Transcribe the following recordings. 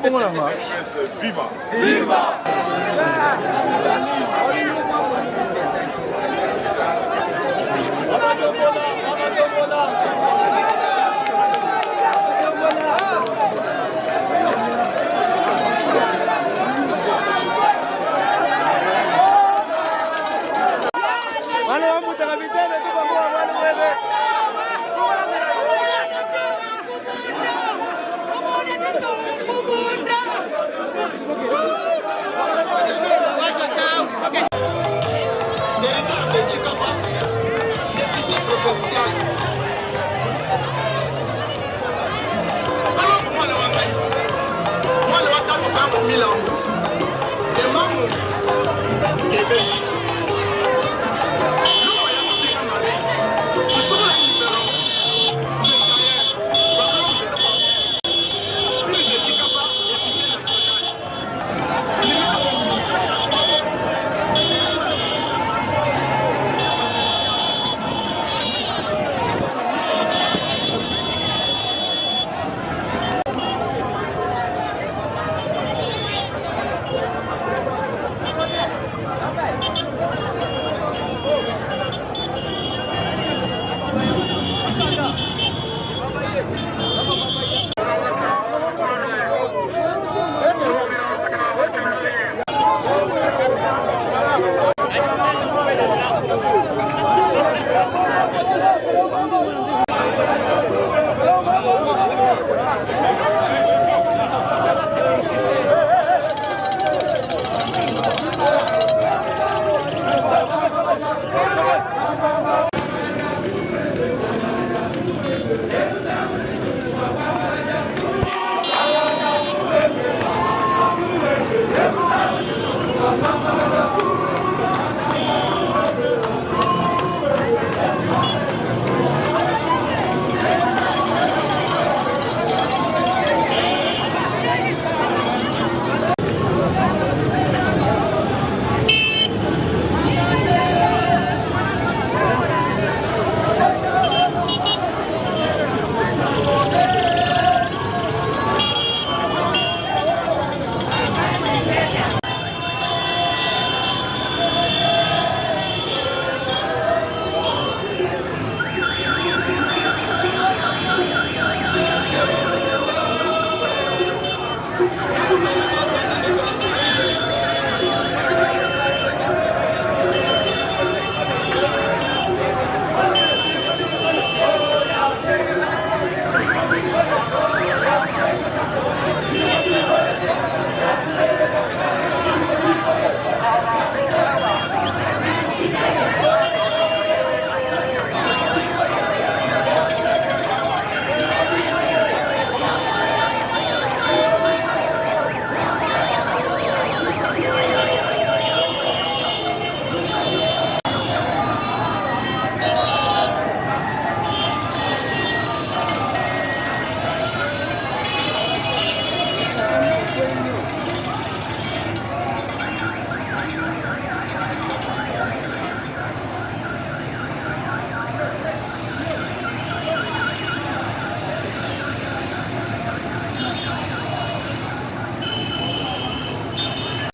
Viva! Viva! Territoire de Tchikapa, député provincial. Alors pour moi, le Watato Kango Milambo, le Mamou, Kébéji.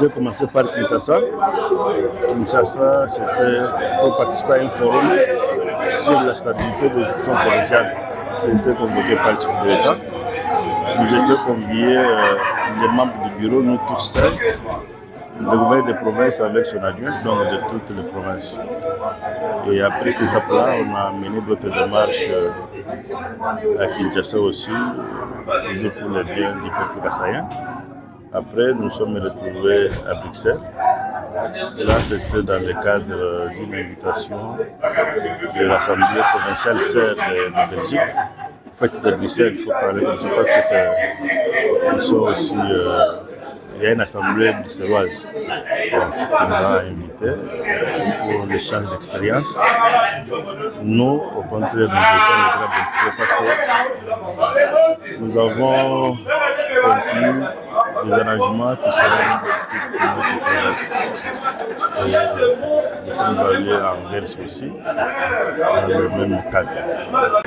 Je vais commencer par Kinshasa. Kinshasa, c'était pour participer à un forum sur la stabilité des institutions provinciales qui était convoqué par le chef de l'État. Nous étions conviés, les membres du bureau, nous tous seuls, le gouverneur des provinces avec son adjoint, donc de toutes les provinces. Et après cette étape-là, on a mené d'autres démarches à Kinshasa aussi, toujours pour le bien du peuple kassaïen. Après, nous sommes retrouvés à Bruxelles. Là, c'était dans le cadre d'une invitation de l'Assemblée provinciale serbe de Belgique. En fait, de Bruxelles, il faut parler comme ça parce que nous sommes aussi, il y a une assemblée bruxelloise qui nous a invités pour l'échange d'expérience. Nous, au contraire, nous étions les grands bénéficiaires parce que nous avons conclu des arrangements qui seront pour notre province. nous sommes allés en Grèce aussi, dans le même cadre.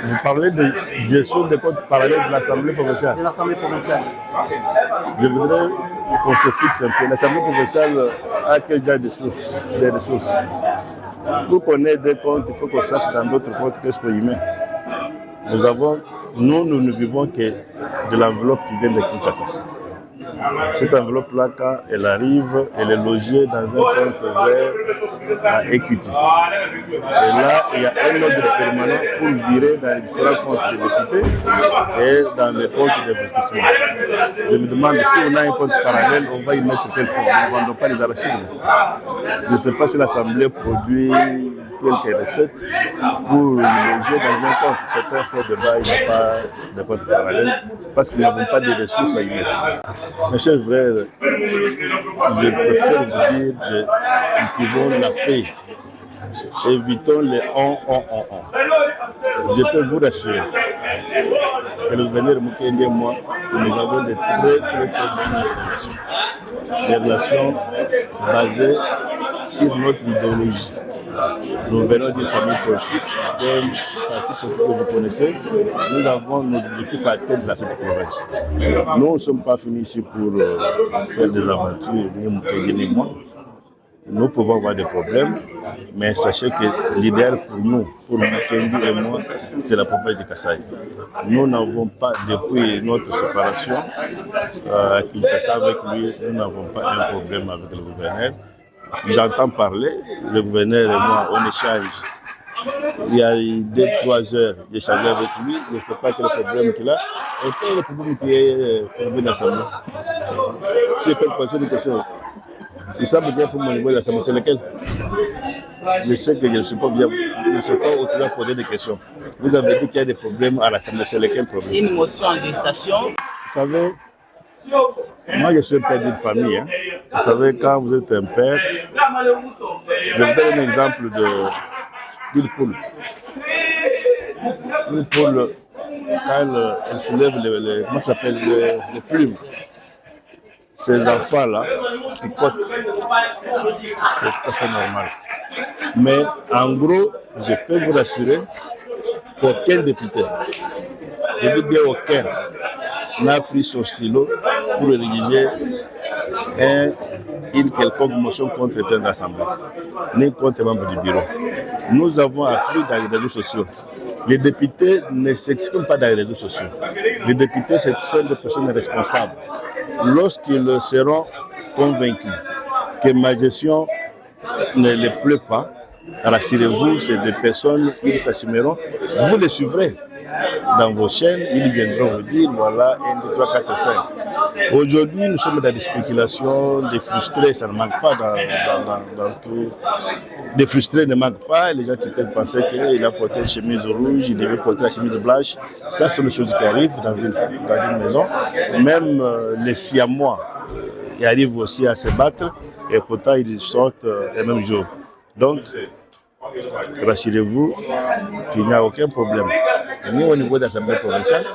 Vous parlez de gestion des comptes parallèles de l'Assemblée provinciale. De l'Assemblée provinciale. Je voudrais qu'on se fixe un peu. L'Assemblée provinciale a quel genre de sources, des ressources. Pour qu'on ait des comptes, il faut qu'on sache dans d'autres comptes qu'est-ce qu'on y met. Nous ne vivons que de l'enveloppe qui vient de Kinshasa. Cette enveloppe-là, quand elle arrive, elle est logée dans un compte ouvert à Equity. Et là, il y a un ordre permanent pour virer dans les différents comptes des députés et dans les comptes d'investissement. Je me demande si on a un compte parallèle, on va y mettre quel fonds. Nous ne vendons pas les arachides. Je ne sais pas si l'Assemblée produit quelques recettes pour loger dans un compte. C'est un fort débat, il n'y a pas de compte parallèle parce que nous n'avons pas de ressources à y mettre. Mes chers frères, je préfère vous dire cultivons la paix. Évitons les on. Je peux vous rassurer que le gouverneur Mukendi et moi, nous avons de très bonnes relations. Des relations basées sur notre idéologie. Nous venons d'une famille politique, d'un parti politique que vous connaissez. Nous avons nos objectifs à atteindre dans cette province. Nous ne sommes pas venus ici pour faire des aventures, ni Mukendi ni moi. Nous pouvons avoir des problèmes, mais sachez que l'idéal pour nous, pour Mukendi et moi, c'est la province de Kasaï. Nous n'avons pas, depuis notre séparation à Kinshasa avec lui, nous n'avons pas un problème avec le gouverneur. J'entends parler, le gouverneur et moi, on échange. Il y a 2-3 heures d'échanger avec lui, je ne sais pas quel problème qu'il a. Et quel est le problème qui est pour l'Assemblée? Si je peux poser une question, il semble bien pour mon niveau de l'Assemblée, c'est lequel? Je sais que je ne suis pas bien, je ne suis pas autorisé à poser des questions. Vous avez dit qu'il y a des problèmes à l'Assemblée, c'est lequel problème? Une motion en gestation. Vous savez, moi je suis un père d'une famille. Hein. Vous savez, quand vous êtes un père, je vous donne un exemple d'une poule. Une poule, quand elle soulève comment ça s'appelle, les plumes, ces enfants-là qui potent, c'est tout à fait normal. Mais en gros, je peux vous rassurer qu'aucun député, je dis bien aucun, n'a pris son stylo pour rédiger une quelconque motion contre le président de l'Assemblée, ni contre les membres du bureau. Nous avons appris dans les réseaux sociaux. Les députés ne s'expriment pas dans les réseaux sociaux. Les députés, ce sont des personnes responsables. Lorsqu'ils seront convaincus que ma gestion ne les plaît pas, rassurez-vous, c'est des personnes, ils s'assumeront. Vous les suivrez dans vos chaînes, ils viendront vous dire voilà, 1, 2, 3, 4, 5. Aujourd'hui, nous sommes dans des spéculations, des frustrés, ça ne manque pas dans tout. Des frustrés ne manquent pas, les gens qui peuvent penser qu'il a porté une chemise rouge, il devait porter la chemise blanche. Ça, c'est les choses qui arrivent dans une maison. Même les Siamois, ils arrivent aussi à se battre et pourtant ils sortent le même jour. Donc, rassurez-vous qu'il n'y a aucun problème, ni au niveau de l'Assemblée provinciale,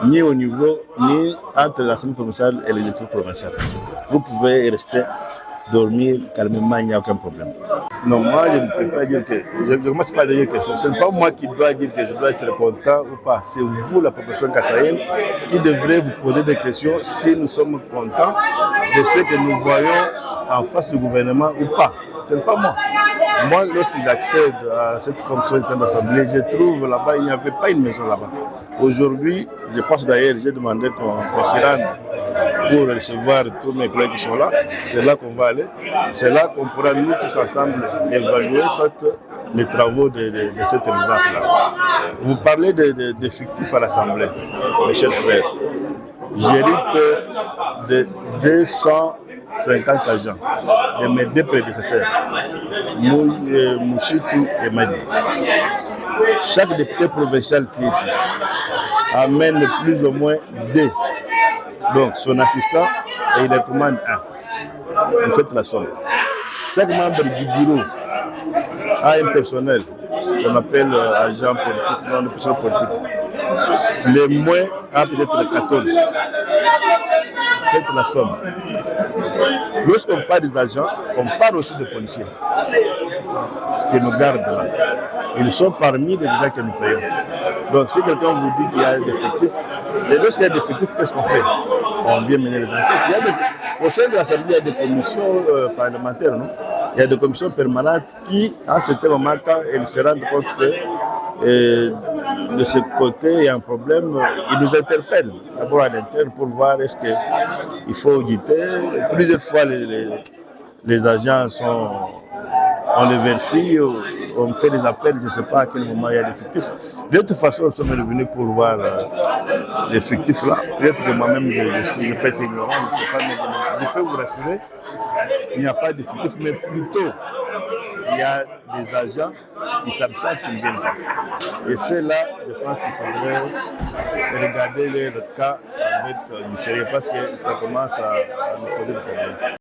ni entre l'Assemblée provinciale et les élections provinciales. Vous pouvez rester, dormir calmement, il n'y a aucun problème. Non, moi je ne peux pas dire que, je ne commence pas à dire que ce n'est pas moi qui dois dire que je dois être content ou pas. C'est vous, la population kassaïenne, qui devrez vous poser des questions si nous sommes contents de ce que nous voyons en face du gouvernement ou pas. Ce n'est pas moi. Moi, lorsque j'accède à cette fonction d'assemblée, je trouve là-bas, il n'y avait pas une maison là-bas. Aujourd'hui, je pense d'ailleurs, j'ai demandé qu'on s'y rende pour recevoir tous mes collègues qui sont là. C'est là qu'on va aller. C'est là qu'on pourra nous tous ensemble évaluer les travaux de cette résidence-là. Vous parlez de fictifs à l'Assemblée, mes chers frères. J'hérite de 250 agents de mes 2 prédécesseurs, Mouchitou et Madi. Chaque député provincial qui est ici amène plus ou moins 2. Donc son assistant, et il les commande 1. Vous faites la somme. Chaque membre du bureau a un personnel qu'on appelle agent politique, non, personnel politique. Les moins a peut-être 14. Faites la somme. Lorsqu'on parle des agents, on parle aussi des policiers qui nous gardent là. Ils sont parmi les gens que nous payons. Donc si quelqu'un vous dit qu'il y a des effectifs, et lorsqu'il y a des effectifs, qu'est-ce qu'on fait? On vient mener les enquêtes. Au sein de l'Assemblée, il y a des commissions parlementaires, non? Il y a des commissions permanentes qui, à un certain moment, quand elles se rendent compte que de ce côté, il y a un problème, ils nous interpellent d'abord à l'interne pour voir est-ce qu'il faut auditer. Plusieurs fois, les agents on les vérifie, on fait des appels, je ne sais pas à quel moment il y a l'effectif. De toute façon, nous sommes revenus pour voir l'effectif là. Peut-être que moi-même, je ne peux être ignorant, je ne sais pas, mais je peux vous rassurer, il n'y a pas d'effectif, mais plutôt, il y a des agents qui s'absentent, qui ne viennent pas. Et c'est là, je pense qu'il faudrait regarder leur cas avec du sérieux, parce que ça commence à nous poser des problèmes.